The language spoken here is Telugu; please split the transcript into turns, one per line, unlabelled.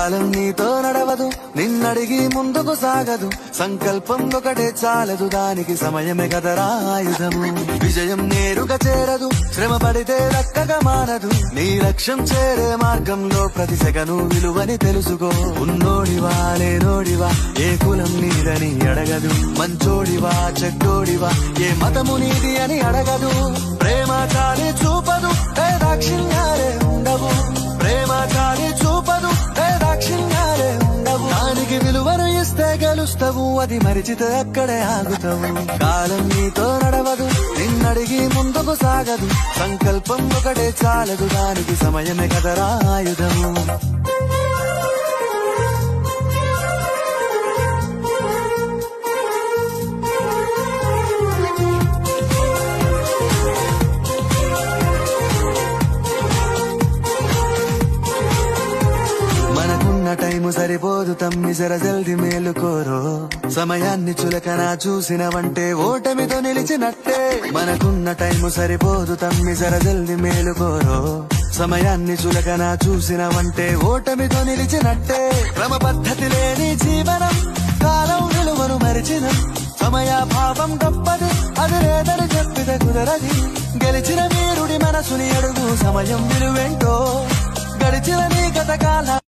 కాలం నీతో నడవదు, నిన్నడిగి ముందుకు సాగదు. సంకల్పం ఒకటే చాలదు, దానికి సమయమే కదరా ఆయుధము. విజయం నేరుగా చేరదు, శ్రమ పడితే దక్కగా మానదు. నీ లక్ష్యం చేరే మార్గంలో ప్రతి సెకను విలువని తెలుసుకో. ఉన్నోడివా లేనోడివా, ఏ కులం నీదని అడగదు. మంచోడివా చెడ్డోడివా, ఏ మతము నీది అని అడగదు. ప్రేమ చాలి చూపదు, ఏ దాక్షిణ్యాలే ఉండవు. ప్రేమ చాలి చూపదు, ఏ దాక్షిణ్యాలే ఉండవు. దానికి విలువను ఇస్తే గెలుస్తావు, అది మరిచితే అక్కడే ఆగుతావు. కాలం నీతో నడవదు, నిన్నడిగి ముందుకు సాగదు. సంకల్పం ఒకటే చాలదు, దానికి సమయమే కదరా ఆయుధము. టైము సరిపోదు తమ్మి, జర జల్ది మేలుకోరో. సమయాన్ని చులకన చూసినవంటే ఓటమితో నిలిచినట్టే. మనకున్న టైము సరిపోదు తమ్మి, జర జల్ది మేలుకోరో. సమయాన్ని చులకన చూసినవంటే ఓటమితో నిలిచినట్టే. క్రమ పద్ధతి లేని జీవనం, కాలం విలువను మరిచిన. సమయాభావం గొప్పది, అది లేదని చెప్పితే కుదరది. గెలిచిన వీరుడి మనసుని అడుగు, సమయం విలువేంటో. గడిచిన నీ గత కాలం